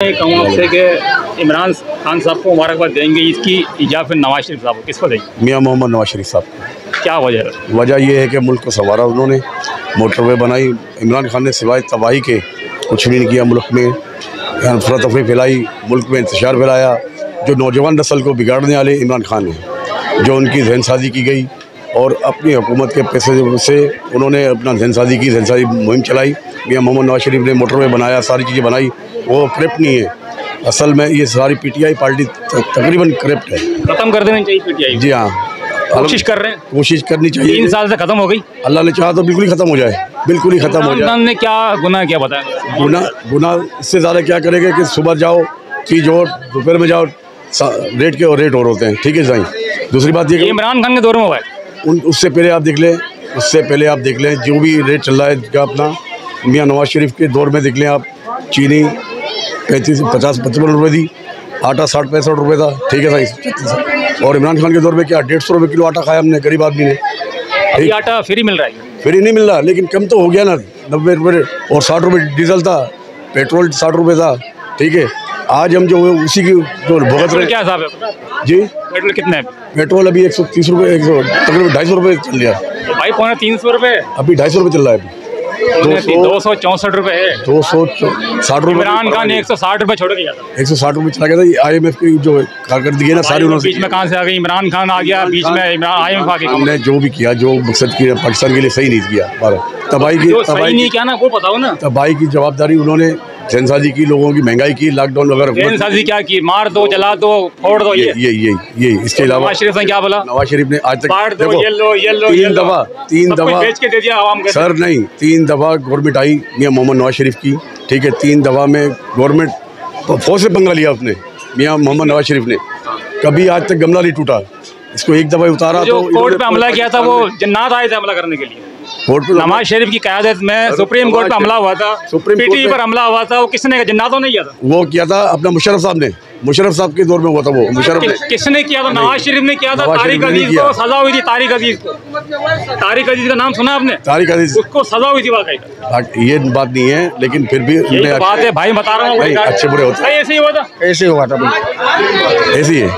कहूँ आपसे कि इमरान खान साहब को मुबारकबाद देंगे इसकी या फिर नवाज शरीफ साहब को, किसको देंगे? मियां मोहम्मद नवाज शरीफ साहब। क्या वजह है? वजह यह है कि मुल्क को संवारा उन्होंने, मोटरवे बनाई। इमरान खान ने सिवाय तबाही के कुछ भी नहीं किया। मुल्क में अफरा तफरी फैलाई, मुल्क में इंतशार फैलाया। जो नौजवान नस्ल को बिगाड़ने वाले इमरान खान हैं, जो उनकी जहनसाजी की गई और अपनी हुकूमत के पैसे से उन्होंने अपना जहनसाजी की जहनसाजी मुहिम चलाई। मियां मोहम्मद नवाज शरीफ ने मोटरवे बनाया, सारी चीज़ें बनाई। वो करप्ट नहीं है, असल में ये सारी पीटीआई पार्टी तकरीबन करप्ट है। खत्म कर देना चाहिए पीटीआई। जी हाँ, कोशिश कर रहे हैं, कोशिश करनी चाहिए। 3 साल से खत्म हो गई। अल्लाह ने चाहा तो बिल्कुल ही खत्म हो जाए, बिल्कुल ही खत्म हो जाए। ने क्या गुनाह किया बताया? गुनाह इससे ज़्यादा क्या करेंगे कि सुबह जाओ चीज़ और दोपहर में जाओ, रेट के और रेट और होते हैं। ठीक है साईं। दूसरी बात ये इमरान खान के दौर में हुआ है। उससे पहले आप देख लें, जो भी रेट चल रहा है अपना मियां नवाज शरीफ के दौर में देख लें आप। चीनी 50-55 रुपये थी, आटा 60-65 रुपये था। ठीक है साईं। और इमरान खान के दौर में क्या 150 रुपये किलो आटा खाया हमने, गरीब आदमी ने। अभी आटा फ्री मिल रहा है? फ्री नहीं मिल रहा, लेकिन कम तो हो गया ना। 90 रुपये और 60 रुपये डीजल था, पेट्रोल 60 रुपये था। ठीक है, आज हम जो उसी की जो भुगत रहे। क्या हिसाब है जी? पेट्रोल कितना है? पेट्रोल अभी 130 रुपये, तकरीबन 250 रुपये चल गया भाई। 350 रुपये, अभी 250 रुपये चल रहा है। 264 रुपये है। 260 रुपये। इमरान खान ने 160 रुपये छोड़ गया था। 160 रुपये चला गया था। IMF की जो कारकर्दगी है ना सारी उन्होंने बीच में कहाँ से आ गई? इमरान खान आ गया बीच में, IMF आ गई। हमने जो भी किया, जो मकसद किया पाकिस्तान के लिए सही नहीं किया। तबाही नहीं किया ना, वो बताओ ना। तबाही की जवाबदारी उन्होंने जहनसाजी की, लोगों की महंगाई की, लॉकडाउन वगैरह। जहनसाजी क्या की? मार दो, जला दो, फोड़ दो। ये इसके अलावा नवाज शरीफ ने क्या बोला? नवाज शरीफ ने आज तक देखो 3 दफा बेच के दे दिया आवाम को। सर नहीं, 3 दफा गवर्नमेंट आई मियां मोहम्मद नवाज शरीफ की। ठीक है, 3 दफा में गवर्नमेंट फौज से पंगा लिया उसने। मियां मोहम्मद नवाज शरीफ ने कभी आज तक गमला नहीं टूटा। इसको एक दफा उतारा तो कोर्ट पे हमला किया था, वो जन्नात आए थे हमला करने के लिए। नवाज शरीफ की क़यादत में सुप्रीम कोर्ट पे हमला हुआ था, पीटीआई पर हमला हुआ था। वो किसने किया? जन्नातों ने किया था। वो किया था अपना मुशर्रफ साहब ने। मुशर्रफ साहब के दौर में हुआ था वो। मुशर्रफ ने किसने किया था? नवाज शरीफ ने किया था। तारिक अजीज को सजा हुई थी। तारिक अजीज का नाम सुना आपने? तारिक अजीज, उसको सजा हुई थी वाकई। ये बात नहीं है, लेकिन फिर भी बात है भाई, बता रहा हूँ। अच्छे बुरे होते। ऐसे ही हुआ था। ऐसे ही है।